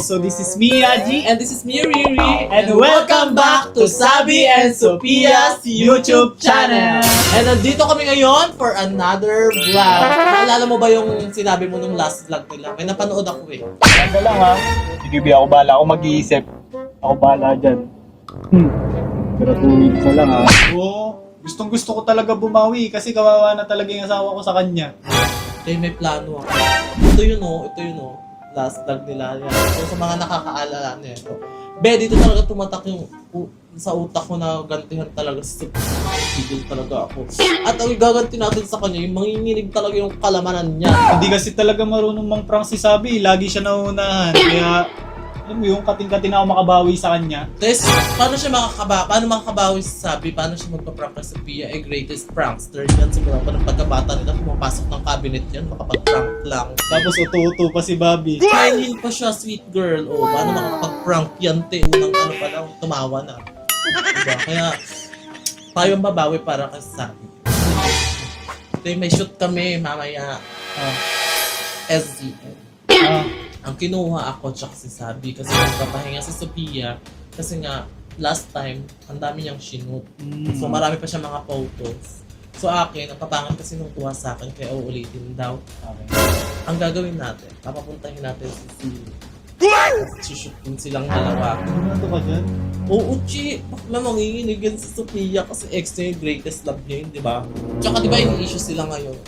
So this is me, Yaji, And this is me, Riri. and welcome back to Sabi and Sophia's YouTube channel. And nandito kami ngayon for another vlog. Naalala mo ba yung sinabi mo nung last vlog nila? May napanood ako eh. Ganda lang ha. Sige, Bi, ako bahala. Ako mag-iisip. Ako bahala dyan. Pero 2 weeks na lang ha. Oo. Gustong gusto ko talaga bumawi kasi kawawa na talaga yung asawa ko sa kanya. Kaya may plano ako. Ito yun o. Last vlog nila. Yan. So sa mga nakakaalala nito. Dito talaga tumatak yung sa utak ko na gantihan talaga si Sigil talaga ako. At ang gaganti natin sa kanya, yung manginginig talaga yung kalamanan niya. Hindi kasi talaga marunong mang-prank si Sabi. Lagi siya nauunahan. Kaya, alam mo yung kating-kating ako makabawi sa kanya. Tapos, paano makakabawi si Sabi? Paano siya magpa-prank kay Sophia? Greatest prankster yan. Siguro pa ng pagkabata nila, pumapasok ng cabinet yan, makapag-prank lang. Tapos uto-uto pa si Bobby. Kainin pa siya, sweet girl. O, paano makapag-prank yan, te? Unang ano pa lang, tumawa na. Diba? Kaya, tayong babawi para kay Sabi. May shoot kami mamaya. SGN. Ang kinuha ako tsaka si Sabi kasi nagpapahinga si Sophia kasi nga last time ang dami niyang shoot. So marami pa siya mga photos. So akin, ang kapangan kasi nung kuha sa akin kaya uulitin daw. Okay. Ang gagawin natin, papapuntahin natin si shoot din silang dalawa. Ano ka dyan? Oo, Chi! Bakit na manginginig yan si Sophia kasi ex niya yung greatest love niya yun, di ba? Tsaka di ba ini-issue sila ngayon?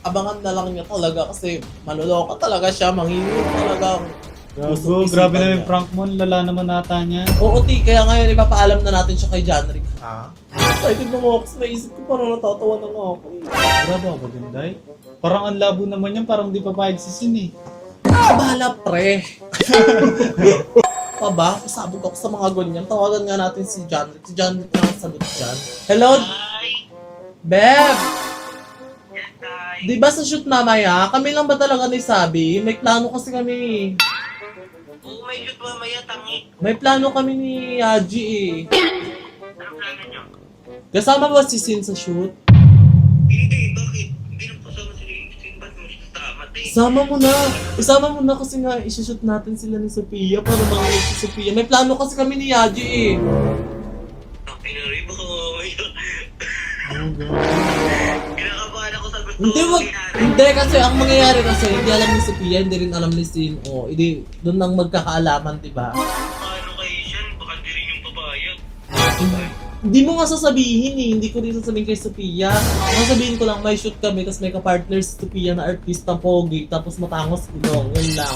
Abangan na lang niya talaga kasi maluloko talaga siya, manginginig talaga. Grabe na yung prank mo. Lala naman nata niya. Oo, Ti, kaya ngayon ipapaalam na natin siya kay Janrick. Ha? Excited na ako kasi naisip ko parang natatawa na nga ako eh. Grabe ako, Ganday. Parang ang labo naman yan. Parang di papayag si Sin eh. Kabahala, pre! Pa ba? Pasabog ako sa mga ganyan. Tawagan nga natin si Janrick. Si Janrick na ang sagot dyan. Hello? Beb! Di ba sa shoot mamaya, kami lang ba talaga ni Sabi? May plano kasi kami. Oo, may shoot mamaya, tangi. May plano kami ni Yaji eh. Ano plano nyo? Kasama ba si Sin sa shoot? Hindi, bakit? Hindi nang kasama si Sin. Ba't mo siya kasama, te? Isama mo na kasi nga isushoot natin sila ni Sophia para manginig si Sophia. May plano kasi kami ni Yaji eh. Okay na rin, baka mamaya. Kinakabahan ako sa gusto Hindi kasi ang mangyayari kasi hindi alam ni Sophia, hindi rin alam ni Sin. O, hindi, doon nang magkakaalaman, diba? Paano kayo siyan? Baka di rin yung papayag. Hindi mo nga sasabihin eh, hindi ko rin sasabihin kay Sophia. Sasabihin ko lang, may shoot kami, tapos may ka-partner si Sophia na artista pogi, tapos matangos ilong, yun lang.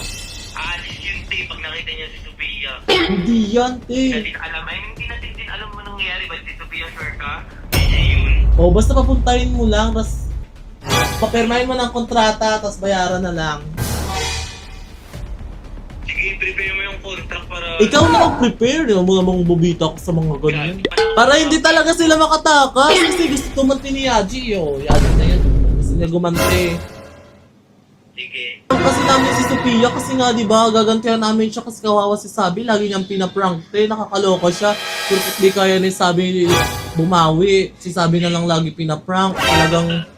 Aalis yun, te, pag nakita niya si Sophia. Hindi yan, Hindi te. natin alam, ay hindi natin din alam mo nangyayari ba si Sophia, sure ka? Hindi yun. O, basta papuntahin mo lang, tapos papirmahin mo ng kontrata, tapos bayaran na lang. Sige, prepare mo yung contract para... Ikaw na mag-prepare, di ba mo namang bubita ko sa mga ganyan. Para hindi talaga sila makatakas, kasi gusto tumanti ni Yaji, oh. Yaji na yan, gusto niya gumanti. Sige. Kasi namin si Sophia, kasi nga di ba gagantihan namin siya kasi kawawa si Sabi, lagi niyang pinaprank, nakakaloka siya. Pero di kaya ni Sabi bumawi, si Sabi na lang lagi pinaprank, talagang...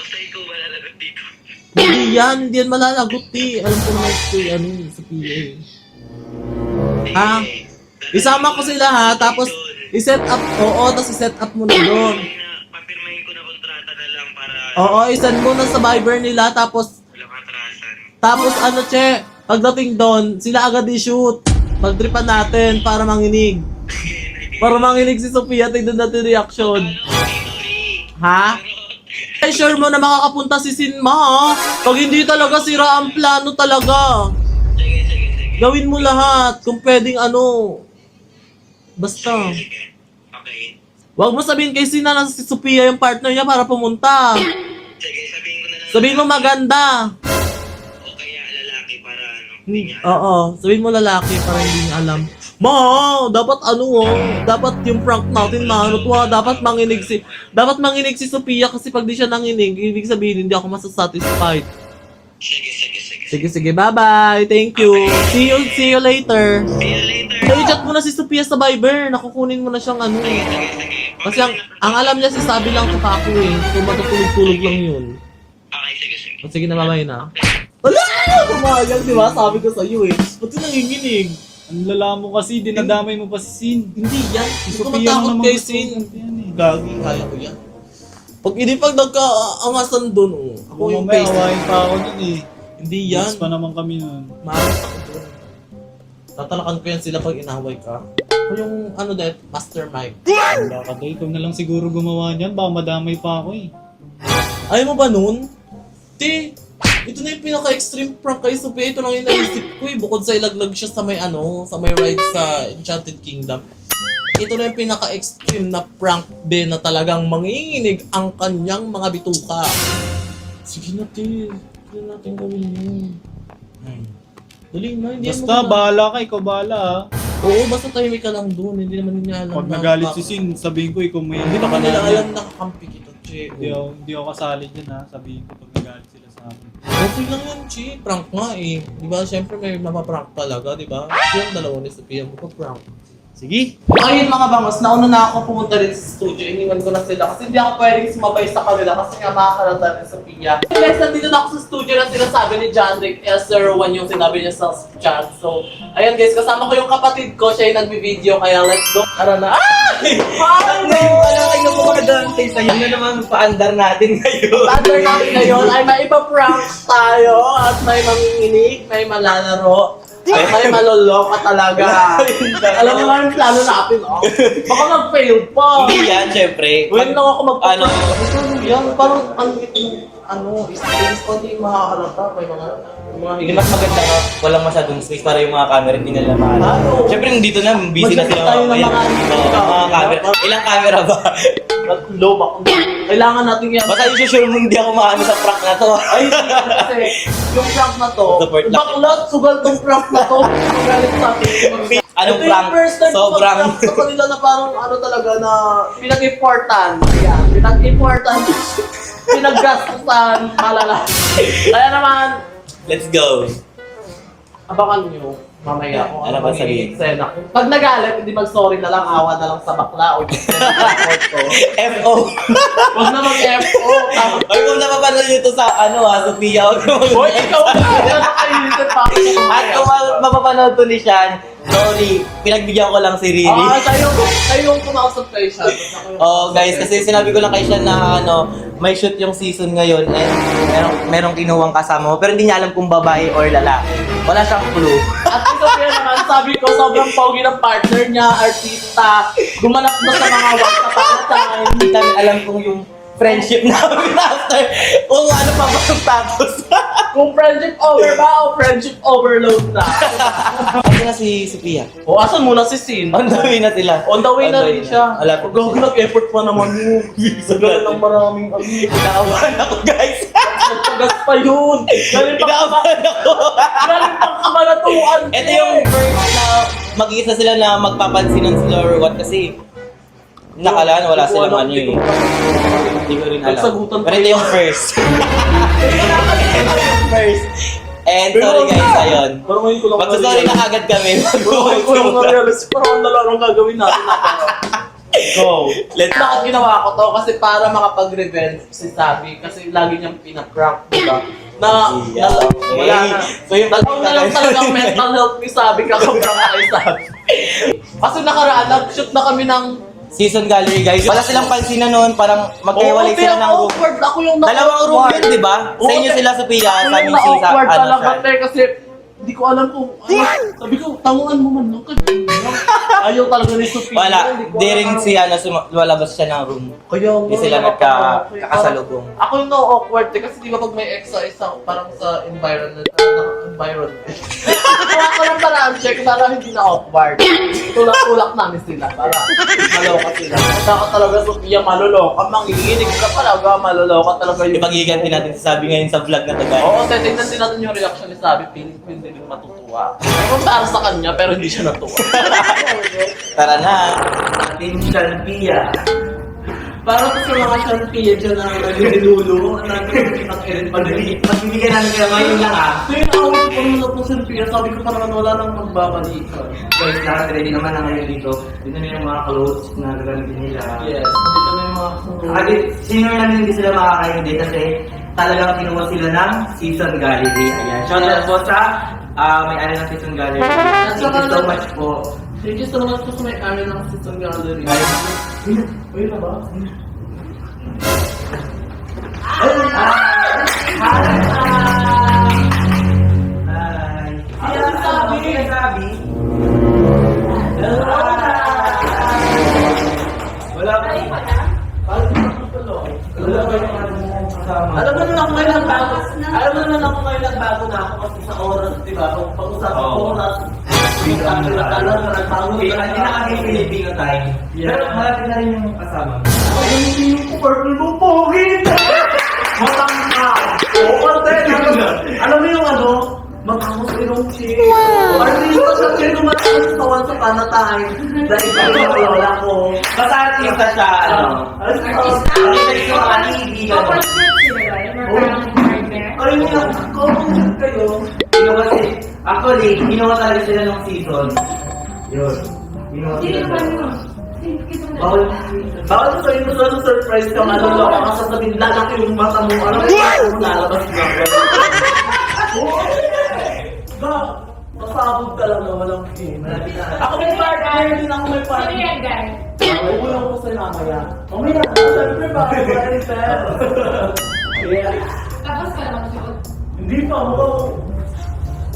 Basta ikaw malalagot dito. Hindi yan malalagot eh. Alam ko naman si Sophia eh. Ha? Isama ko sila ha, tapos i-set up, tapos i-set up mo na doon. Papirmahin ko na kontrata na lang para Oo, isend mo na sa Viber nila, tapos walang atrasan. Che, pagdating doon, sila agad i-shoot. Pagtripan natin para manginig. Para manginig si Sophia, tignan natin reaction. Ha? Ay, sure mo na makakapunta si Sinma, ha? Pag hindi talaga sira ang plano talaga. Sige. Gawin mo lahat, kung pwedeng Basta. Sige. Okay. Huwag mo sabihin kay Sina na si Sophia yung partner niya para pumunta. Sige, sabihin ko na lang. Sabihin mo maganda. O kaya lalaki para hindi niya alam. Oo, sabihin mo lalaki para hindi niya alam. Dapat dapat yung prank natin dapat manginig si Sophia kasi pag di siya nanginig, ibig sabihin hindi ako masasatisfied. Sige, bye-bye. Thank you. See you later. See you later. So, i-chat mo na si Sophia sa Viber. Nakukunin mo na siyang Sige. Kasi ang alam niya si Sabi lang sa ako eh. So, matutulog-tulog lang yun. Okay, sige. Sige na, bye-bye na. Wala! Pumayag, di ba? Sabi ko sa'yo eh. Ba't yung nanginginig? Ang lala mo kasi, dinadamay mo pa si Sin. Hindi yan. Hindi ko Sophia matakot naman kay gusto Sin. ko yan eh. Gagi, kaya ko yan. Pag nagka-angasan doon, ako yung Mamaya, face. awain pa ako nun eh. Hindi yan. Yes pa naman kami nun. Malas ako doon. Tatalakan ko yan sila pag inaway ka. Ako yung, mastermind. Wala ka tayo. Ikaw na lang siguro gumawa niyan. Baka madamay pa ako eh. Ayaw mo ba nun? Di, ito na yung pinaka-extreme prank kay Sophia. Ito lang yung naisip ko eh. Bukod sa ilaglag siya sa may sa may ride sa Enchanted Kingdom. Ito na yung pinaka-extreme na prank din na talagang manginginig ang kanyang mga bituka. Sige natin. Sige natin gawin yun. Dali na, hindi Basta, bahala ka. Ikaw bahala ah. Oo, basta tahimik ka lang doon. Hindi naman niya alam. Pag na- nagalit si Sin, sabihin ko ikaw may... Hindi pa nila alam na kakampi kita, Che. Hindi ako kasali dyan ha. Sabihin ko pag nagalit sila sa akin. Okay lang yan, Che. Prank nga eh. Di ba? Siyempre may mapaprank talaga, di ba? Yung dalawa ni Sophia mo prank. Sige. Ayun mga bangos, nauna na ako pumunta rin sa studio. Iniwan ko na sila kasi hindi ako pwedeng sumabay sa kanila kasi nga makakalata rin sa Sophia. Guys, nandito na ako sa studio na sinasabi ni John Rick S01 yung sinabi niya sa chat. So, ayan guys, kasama ko yung kapatid ko. Siya yung nagbi-video kaya let's go. Tara na. Ay! Alam ko mga dante sa'yo na naman paandar natin ngayon. Under natin ngayon ay may ipa-prank tayo at may manginginig, may malalaro, at may maloloka talaga. Alam mo naman yung plano natin, oh. Baka mag-fail pa. Hindi yan, syempre. Ngayon lang ako Ano? Yan, parang space ko hindi makakalata. May mga Hindi mas maganda ka, walang masyadong space para yung mga camera hindi nila mahal. Ano? Syempre nandito na, busy na sila. Tayo ng Ayan, mga mga camera. Ilang camera ba? low ako. Kailangan natin yan. Basta i-sure mo hindi ako maano sa prank na to. Ay, kasi yung prank na to, Support lang. baklat, sugal tong prank na to. Magalit sa akin. Anong Ito yung prank? first time ko Sobrang... mag-prank sa kanila na parang talaga na pinag-important. Yan, pinag-important. Pinag-gastusan, malala. Kaya naman, Let's go. abangan nyo mamaya kung Ano ano ba ba sabihin? eksena ko. Pag nagalit, hindi mag-sorry na lang, awa na lang sa bakla o yung support ko. FO. Huwag na mag-FO. Tapos, Ay, kung napapanood nyo ito sa Sophia, huwag mo Hoy, ikaw na! Yan ang kainitin pa ako. At kung mapapanood to ni Sean, sorry, pinagbigyan ko lang si Riri. Kayo yung kumausap kay siya. Oh, guys, kasi sinabi ko lang kay Sean na may shoot yung season ngayon and merong kinuwang kasama mo pero hindi niya alam kung babae or lalaki. Wala siyang clue. At ito kaya naman, sabi ko, sobrang pogi ng partner niya, artista, gumanap na sa mga work na pakatan. Hindi namin alam kung yung friendship namin after kung ano pa ba yung tapos. Kung friendship over ba o friendship overload na. Ano na si Sophia? O, asan muna si Sin? On the way na sila. On the way na rin siya. Wala pa. Gawin nag-effort pa naman yun. Sagal ng maraming Inaawan ako, guys. Nagpagas pa yun. Galing pa Inaawan ako. Galing pang kamalatuan. Ito yung first na mag-iisa sila na magpapansinan sila or what kasi nakalaan wala silang ano eh. Hindi ko rin alam. Nagsagutan Pero ito yung first. Ito yung first. And sorry guys, ayun. Pero ngayon ko lang Magsasorry na agad kami. Pero ngayon ko lang na-realize. Parang ang lalarong gagawin natin na Go. Let's Bakit ginawa ko to? Kasi para makapag-revenge si Sabi. Kasi lagi niyang pinaprank, diba? Yeah, okay. Wala na. So yung Ako na lang talagang mental health ni Sabi kakaprank kay Sabi. Kasi nakaraan, nag-shoot na kami ng season gallery guys. Wala silang pansinan noon, parang magkaiwalay sila ng room. awkward. Ako yung Dalawang room yun, di ba? Sa inyo sila Sophia, sa amin si awkward ano talaga, siya. te, kasi hindi ko alam kung sabi ko, tanguan mo man lang. Ayaw talaga ni Sophia. Wala, hindi ko di alam. rin siya lumalabas siya ng room. Kaya Di sila nagkakasalubong. Ako yung no-awkward eh, kasi di ba pag may extra parang sa environment. Kaya ko lang paraan check para hindi na awkward. Tulak-tulak namin sila para maloka sila. Kaya talaga Sophia maloloka, manginginig ka talaga, maloloka talaga yun. Ipagiganti natin si Sabi ngayon sa vlog na to guys. Oo, titignan din natin yung reaction ni Sabi, feeling ko hindi rin matutuwa. Ewan para sa kanya, pero hindi siya natuwa. Tara na. Ating Shalpia. Parang sa mga Shantia dyan na nilululo, natin ang Erin Padali. Magbibigyan namin kayo ngayon lang ah. So yun ako yung pamuna po sa Shantia, sabi ko parang wala nang magbabalikan. Guys, lahat ready naman na ngayon dito. Dito na yung mga clothes na gagamitin nila. Yes, dito na yung mga Senior namin hindi sila makakain din kasi talagang kinuha sila ng Season Gallery. Ayan. Shout out po sa may-ari ng Season Gallery. Thank you so much po. Thank you so much po sa may-ari ng Season Gallery. Uy na ba? Hi! Sinasabi? Wala pa rin. Wala pa rin kasama. Alam mo naman ako ngayon nagbago. Alam mo naman ako ngayon nagbago na ako kasi sa oras, di ba? Kung pag-usapan ko oras, Hindi na kami Filipino time. Pero malapit na rin yung kasama. purple mo, pogi! Matangka! Oo, alam mo yung ano? Matangos ilong chick. Wow! Artista siya, pero matangos sa once upon a time. Dahil pa yung lola ko. Basta artista siya, ano? Artista yung mga kaibigan. Ay, niya, kung kayo. Ginawa si, actually, ginawa talaga sila ng season. Yun. Ginawa sila. Bawal ko sa'yo gusto ng surprise ka, maluloko ka sasabihin, lalaki yung mata mo, ano kung lalabas na. Ba, masabog ka lang na walang game. Ako may partner, hindi na ako may partner. Ako lang ko sa'yo mamaya. Mamaya, siyempre ba, hindi pa,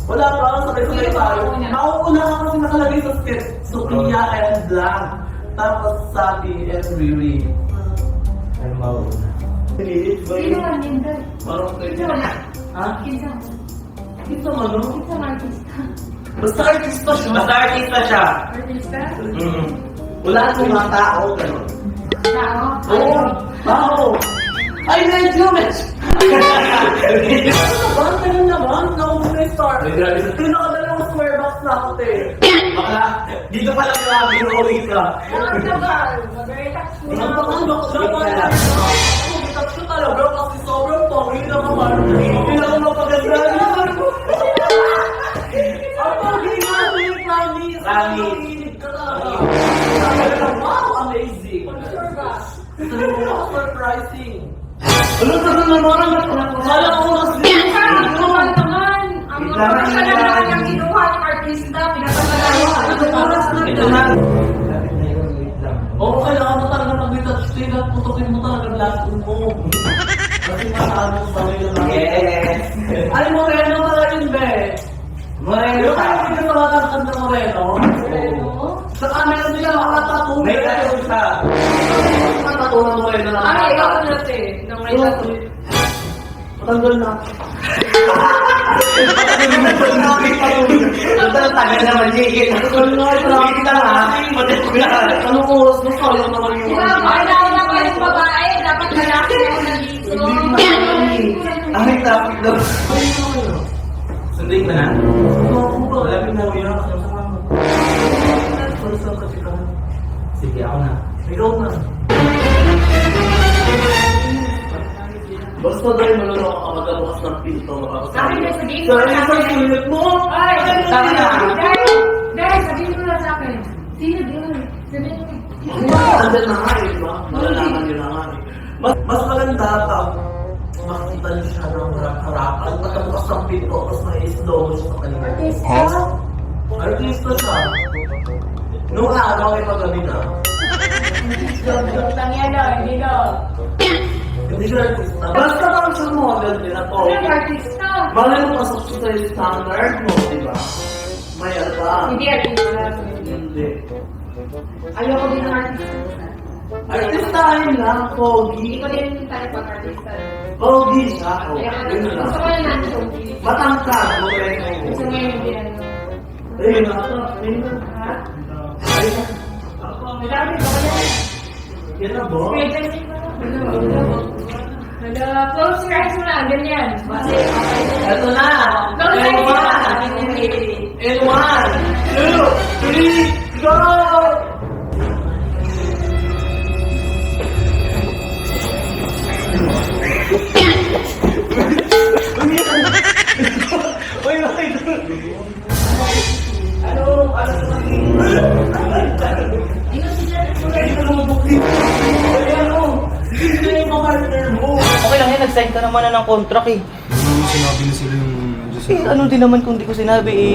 wala pa ako sabay-sabay tayo. Nauuna ka kasi nakalagay sa script, Sophia and Blanc. Tapos Sabi and Riri. Ano mauna? Sino man din doon? Parang Sino man? ha? Kinsa? Ito ano? Kinsa man artista? Basta artista siya. Basta artista siya. Artista? Wala akong mga tao, gano'n. Tao? Oo, tao. Ay, medyo, Mitch! Ano ganun naman? Naumuna star. Pinakadalawang square box na ako, te. Baka, dito pa lang yung aking uwi ka. Ang tagal! Mag-retouch mo Ang na. bakal, bakal. Ako, siya talaga kasi sobrang pogi naman. Hindi na ako mapaganda. Ang pogi nga, promise. Promise. Nakikinig ka talaga. Wow, amazing. Sure ba? Surprising. Ano ka na naman? Kala ko mas Naman naman! Ang mga siya na naman yung kinuha ng artista, pinapagalawa. Ito na. Lapit na yun, wait lang. Oo, kailangan mo talaga mag-retouch tape at putukin mo talaga ang last mo. Kasi masaano sa mga lang. Yes! Ay, Moreno pala yun, be. Moreno Yung ka. kaya hindi ka matangkad na Moreno. Sa camera nila, makatattoo. May tattoo siya. Makatattoo na Moreno na. Ay, ikaw na te. Nang may tattoo. Matanggal na. Ito na tagal naman, Jigit. Jigit na ha. Anong oras na sayang naman yung Di ba, kailangan na pa yung babae, dapat lalaki ako nandito. Ay, traffic daw. Sundin mo na. Malapit na uyan. Sige, ako na. Ikaw na. Basta dahil maluloko ka magkabukas ng pinto. Sabi niya, sabihin mo Sorry, sa sorry, akin. sulit mo! Ay, Tama na. Dahil, sabihin mo na sa akin. Sino yun? Sabihin mo. Andyan na nga eh, di ba? Malalaman nyo na nga eh. Mas maganda pag makita niyo siya ng harap-harapan, magkabukas ng pinto, tapos may slow mo siya sa kanila. Artista? Artista siya. Noong araw ay pagabi na. Joke lang yan, no? Hindi, no? Hindi siya artista. Basta lang siya model din at all. Ano artista? Malay mo pasok siya sa standard mo, di ba? May ano ba? Hindi artista. Hindi. Ayoko din ng artista. Artista ayun lang, pogi. Hindi ko din tayo pag-artista. Pogi siya. Oh. Ayoko Yun din. lang. Gusto ko yung nandito. Matangkad, Moreno. Gusto mo yung hindi ano. Ayun na. Ayun na. Ha? Ayun na. Madami ba yan? Yan na ba? Pwede din ba? Hello. Close your eyes mo lang, ganyan. Base, okay. Ito na. Close your eyes mo lang. And 1, 2, 3, go! Uy, bakit? Ano sa Ay, ano? Hindi yung mga partner mo. Okay lang yan, nag-sign ka naman na ng contract eh. Sinabi na sila yung... Ano din naman kung di ko sinabi eh,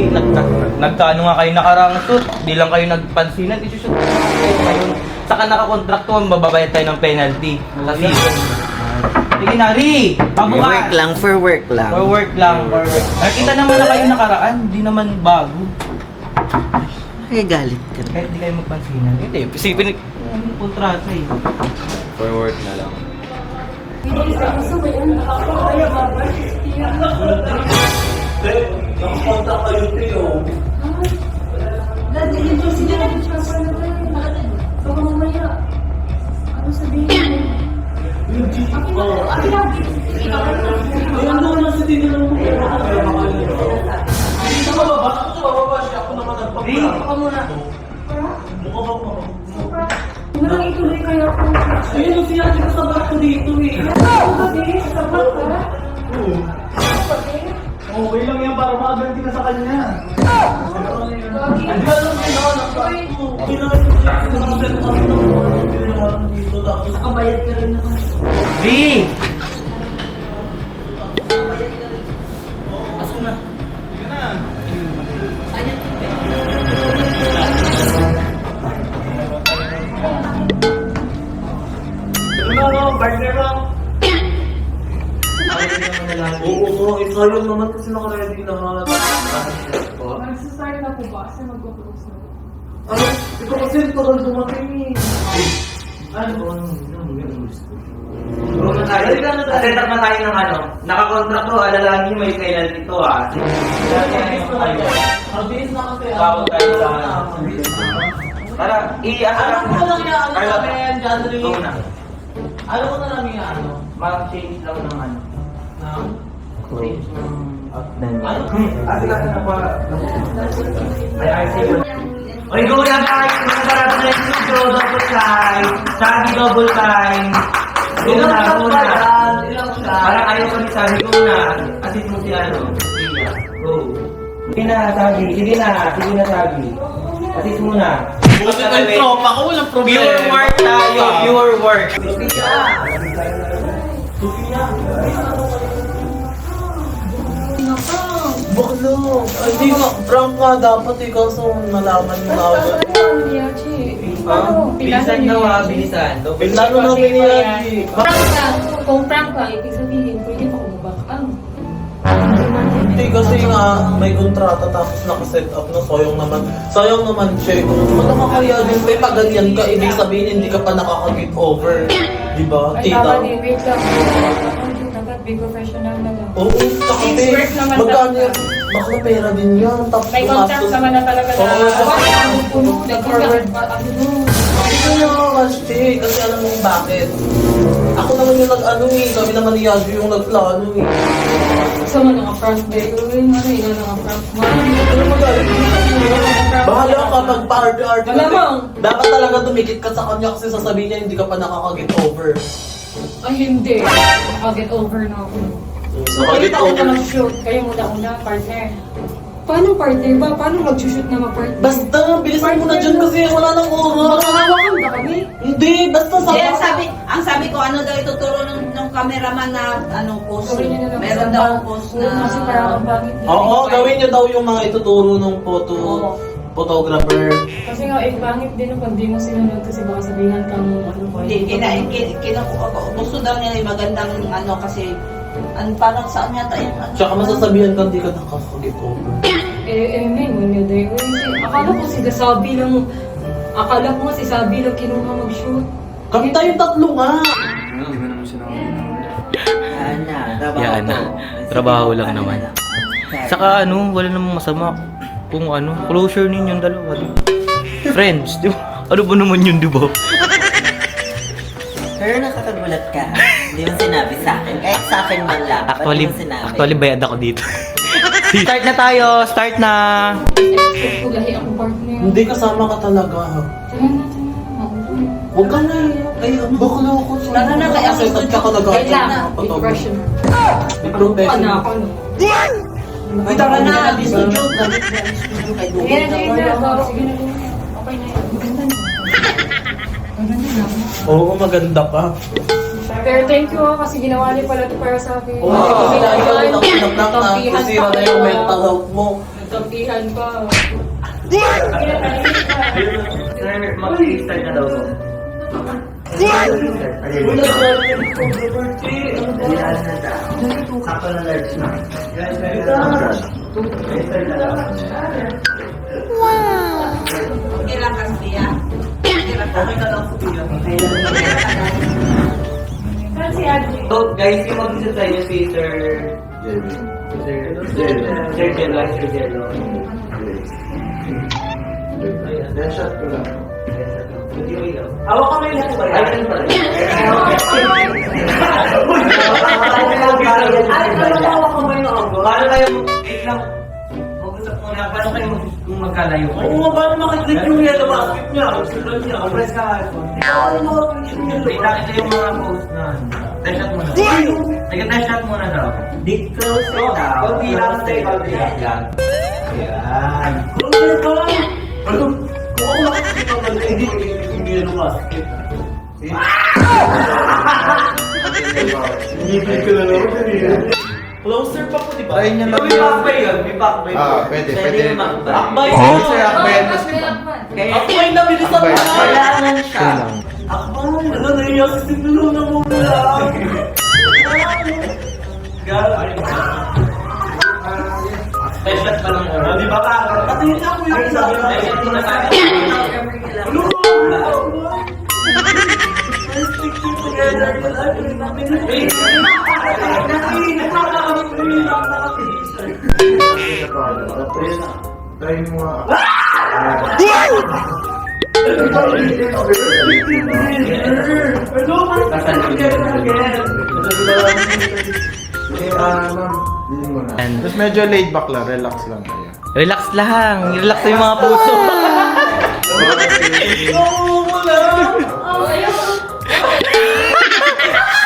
nagkaano nga kayo nakarang shoot, di lang kayo nagpansinan, isushoot kayo. Saka nakakontrakto, mababayad tayo ng penalty sa season. Sige na, Ri! Pabukas! Work lang, for work lang. For work lang, for work. Nakita naman na kayo nakaraan, di naman bago. Ay, galit ka. Kahit di kayo magpansinan. Ito eh, isipin yung kontrata eh. For work na lang. Nang ituloy kayo ako. Ayun, yung sinabi ko sa barko dito eh. Sabi, sabat ka. Okay lang yan para makaganti ka sa kanya. Nakabayad ka rin naman. Ri! Partner mo. Oo, sayang naman kasi naka-ready lahat. Nagsasart na po ba? Kasi mag-close na. Ay, ito kasi tagal dumating eh. Set up na tayo ng ano, nakakontract ko, alalahanin mo yung kailan dito ah. Mabilis na kasi. Bago tayo sa ano. Tara, i-asarap Ano ko lang yan, ano Carla, namin, Jandri? go na. Ano ko na lang yung ano? Mag-change lang ng ano. Change ng Ano? Kasi na pa. Ay, sige. Oy, go na guys! Ito para sa next video, double time. Sabi double time. Go Ilang na, shot go ba na. yan? Ilang shot? Parang ayaw ko ni Sabi, go na. Assist mo si ano. Iya, go. Sige na, Sabi. Sige na, Sabi. Assist mo na. Buti kayo tropa ko, walang problema. Pure work tayo, pure work. Baklo. Ay, di nga, prank nga dapat ikaw so nalaman mo na agad. Bilisan daw ah, bilisan. Lalo na piniyagi. Prank ka. Kung prank ka, ibig sabihin, pwede pa kumabak ang. Hindi kasi nga, may kontrata tapos nakaset up na sayang naman. Sayang naman siya. Kung nakakaya din, may paganyan ka, ibig sabihin hindi ka pa nakaka-get over. Diba, Ay, tita? dapat din, wait lang. Dapat be professional na lang. Oo, kasi Work naman magkano dapat. yan? Bakla pera din yan. Tapos May contract gumastos. naman na talaga na. Oo. Nag-forward pa. Ano mo? Ito na kasi, kasi alam mo kung bakit. Ako naman yung nag-ano eh, kami naman ni Yazio yung nagplano eh. Gusto mo naka-prank ba? Gawin mo na yun, naka-prank mo. Ano magalit mo? Bahala ka pag pa-arte-arte. Malamang. Dapat talaga tumikit ka sa kanya kasi sasabihin niya hindi ka pa nakaka-get over. Ay, hindi. Naka-get over na ako. So, kayo Nakaka-get tayo over. na mag-shoot. Kayo muna-una, partner. Paano partner ba? Paano mag-shoot na mag-partner? Basta, bilisan mo na dyan kasi wala nang oras. Makahawakan ba kami? Hindi, basta sa... Eh, ang sabi ko, ano daw ituturo ng cameraman na ano post. Gawin niyo na lang. Meron daw post na... Kasi parang ang bagit. Oo, gawin niyo daw yung mga ituturo ng Oo. photographer. Kasi nga, pangit din kung di mo sinunod kasi baka sabihan kang ano ba. Hindi, gusto daw niya yung magandang ano kasi parang saan yata yung ano. Tsaka masasabihan ka hindi ka nakaka-get over. Men, wala dahil. Akala ko si Sabi lang, akala ko nga si Sabi lang kinuha mag-shoot. Kami tayong tatlo nga. Hindi mo naman sinabi. Yan na, Trabaho lang naman. Saka ano, wala namang masama kung ano, closure ninyong dalawa. Di ba? Friends, di ba? Ano ba naman yun, di ba? Pero nakakagulat ka. Hindi mo sinabi sa akin. Kahit sa akin man lang. Ba't Actually, di mo sinabi? actually bayad ako dito. Start na tayo, start na! Lahi akong partner. Hindi kasama ka talaga. Tara na. Huwag ka na eh. Ay, ano? Bakla ako. Tara na, kaya Kasi gusto ka talaga. Wait lang, with pressure. May professional. Ano? Ay, tara na, di studio. Gamit na ang studio kay Dugo. Sige na. Sige na. Okay na yan. Maganda na. Maganda na. Oo, maganda ka. Pero thank you kasi ginawa niyo pala ito para sa akin. Oo, kailangan ko ng Nagkampihan nasira pa na yung kayo. mental health mo. Nagkampihan pa. Mag-start na daw ko. Okay lang kasi yan. Okay lang So guys, yung mag-visit tayo si Sir Jello. Hawak ka may lang ba? Ay, pala. Paano kayo, wait lang. Mag-usap muna, paano kayo kung magkalayo? Oo, paano makiklik yung yellow basket niya? Sunod niya, press ka iPhone. Wait, nakita yung mga post na. Test shot muna. Test shot muna daw. Big close ko daw. Kunti lang, stay, kunti lang. Yan. Closer pa po, di ba? Try niya lang May pakbay yun, may pakbay. Pwede, pwede. Akbay! Sir Akben. Akbay na bilisan mo na! Kailangan siya. Ano na yung sinulungan mo mula? Test shot pa lang. Di ba ka? Patingin ako yung isa. Test shot muna tayo. Tapos medyo laid back lang, relax lang kayo. Relax lang. Relax yung mga puso.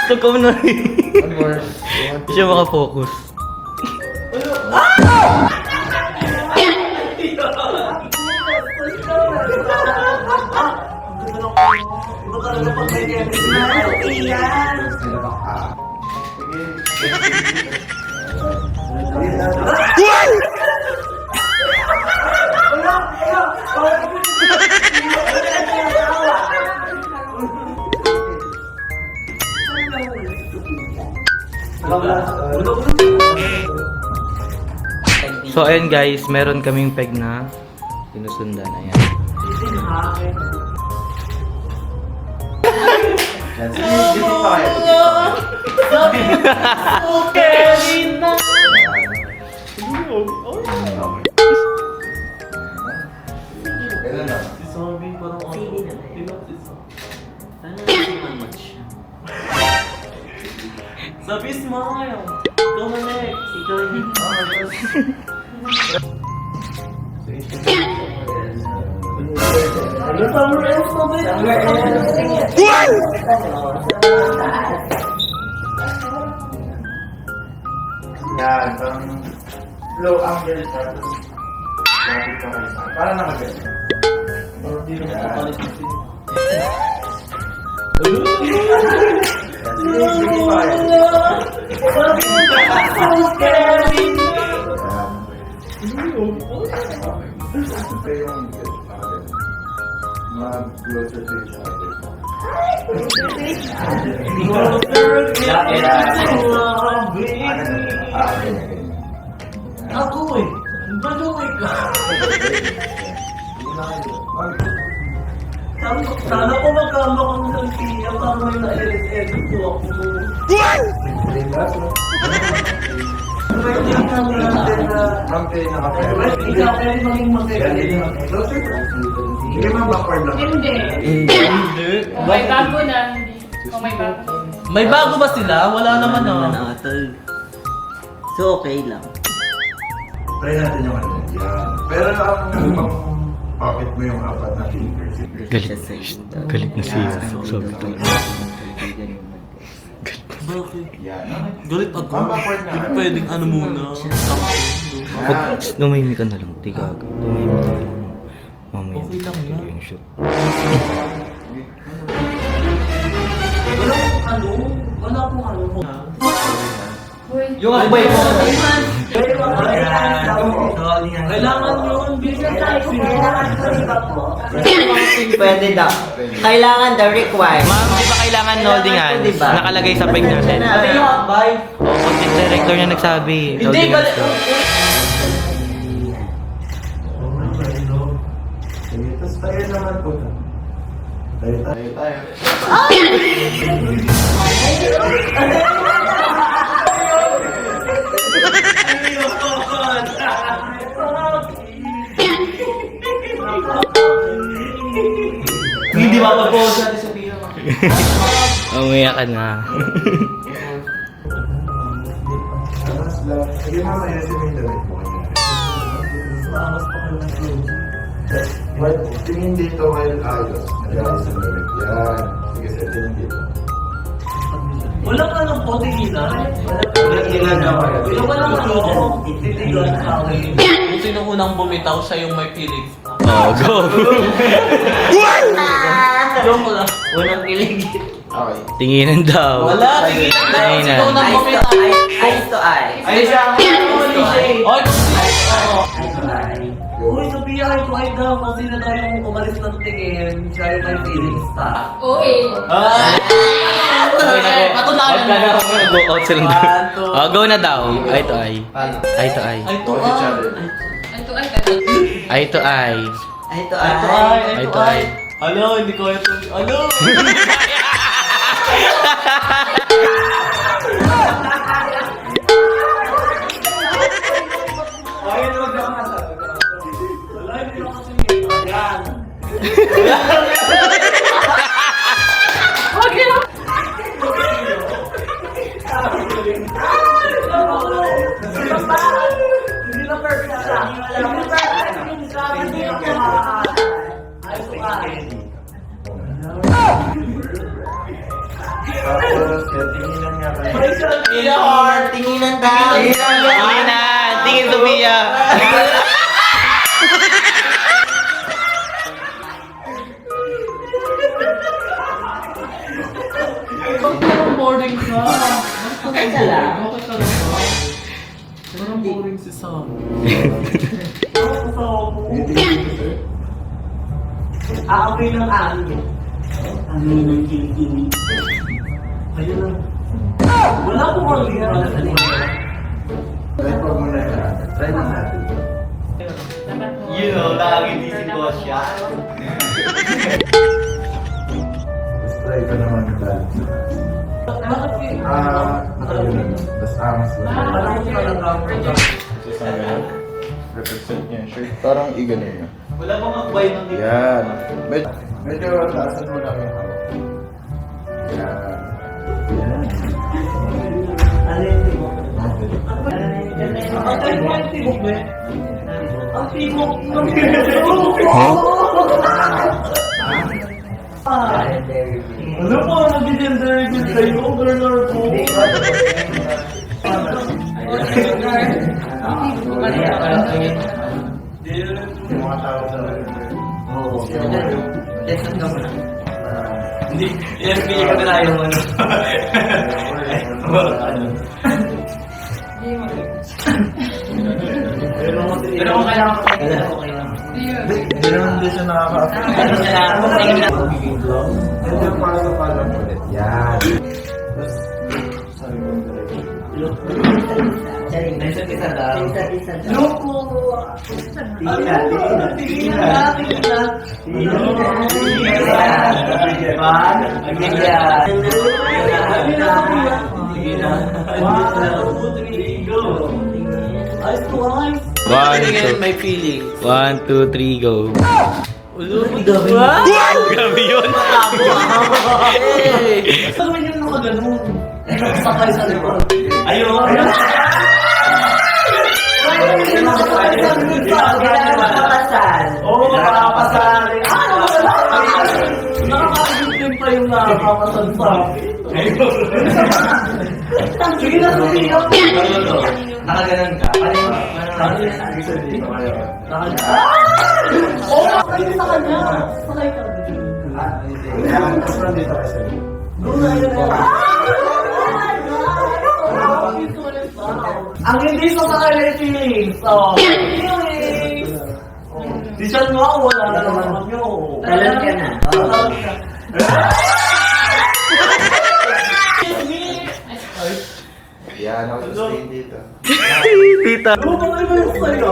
Ito ko na rin. One more. Hindi siya makafocus. So ayun guys, meron kaming peg na sinusundan. Ayan. Okay, na! Si Zombie parang ako. Sabi smile! Ikaw na next! Ikaw na Ano summer else mo ba? Yan, parang low angle siya. Lapit ka kayo sa akin. Parang nakaganyan. Hindi naman kapalit yung sino. Ito yung mag-closer to each other. Ako eh! Maluwi ka! Sana ko magkama kang ng siya para may na-elect ko ako. From kayo nakapero. Ikaw kaya maging magkakalit. Closer to each other. Hindi man backward lang. Hindi. Kung may bago na, hindi. Kung may bago. May bago ba sila? Wala naman So, okay lang. Try natin yung ano. Yan. Pero ang pocket mo yung apat na fingers. Galit na si Sobrang Bakit? Yan. Galit ako. Backward na. Hindi pwedeng ano muna. Yan. Lumahimik ka na lang. Di ka. Lumahimik ka na lang. Mamaya. Okay lang yan. Yung shoot. Walang ano. Yung akbay mo. Kailangan yun. Pwede daw. Kailangan the required. Ma'am, di ba kailangan holding hands? Diba? Nakalagay sa peg natin. Ano yung akbay? Oo, content director niya nagsabi. Hindi, Holding hands balik. daw. Hindi mapag-pause natin sa video. Umiyak ka na. Tingin dito ngayon ayos. Nag-ayos ang damit. Yan. Sige, sir. Tingin dito. Wala ka ng potingina. Kung sino unang bumitaw, siya yung may feelings. Oh, go! Joke lang. Unang kilig. Okay. Tinginan daw. Wala, tingin na. Tinginan. Ikaw nang Eyes to bumitaw. eye. Eyes to eye. Ay, siya. Oy, Eyes to eye. Uy, Sophia, ito ay daw. Kasi na tayo umalis ng tingin. Siya yung may feelings pa. Okay. Patunayan Wag ka na, go out silang doon. One, two. Oh, go na daw. Eye to eye. Eye to eye. Ay, to Each other. Ito ay kaya. Eye to eye. Eye to Ay, to eye. ay, Eye ay, to to ay. eye. Ano, hindi ko ito. Ano? Wala, hindi ako kasi yan. Hindi na perfect siya. Hindi perfect. Hindi na perfect. Ay, to ay. Tapos, tinginan niya kayo. Ay, Sophia, heart. Tinginan daw. Tinginan! Tingin, Sophia! Parang boring ka. Okay ka lang. Okay ka lang ba? Parang boring si Sam. Aamoy ng amin. Amoy ng kilikili. Ayun lang. Wala po kang ligaw na Try pa muna yan. Try na natin. You know, nakangiti si boss siya. Let's try ka naman dahil. Nakayun. Tapos angas lang. Tapos ang ganun. Represent niya yung shirt. Parang i-ganun niya. Wala pang akbay ng dito. Yan. Medyo taasan mo lang yung hawak. Yan. Yan. Ang tayo mo yung tibok, be. Ang tibok ng ano po, nag-gender good kayo, girl or po? Yung mga tao sa Hindi, i-FBA ko na yung ano. Pero kung kailangan ko, okay lang. Hindi naman din siya nakaka-affect. Medyo pasok-pasok ulit. Yan. Tapos, sabi mo Isa't isa daw. Isa-isa daw. Loko! Tingin na. May feeling. 1, 2, 3, go. Grabe yun. Saan naman yung nakaganon? Sakay sa likod. Ayun! Oo, nakakapasal. Nakakapasal pa yung nakakapasal sa akin. Sige na, sige na. Nakaganan ka? Oo, sakay sa kanya. Sakay ka. Tapos nandito kasi. Doon na yun. Ang hindi sa kanila feelings. Oh, feelings. Di siya nga, wala na naman yun. Talon ka na. Yan, ako sustain dito. Tita. Ano ba kayo yung sa'yo?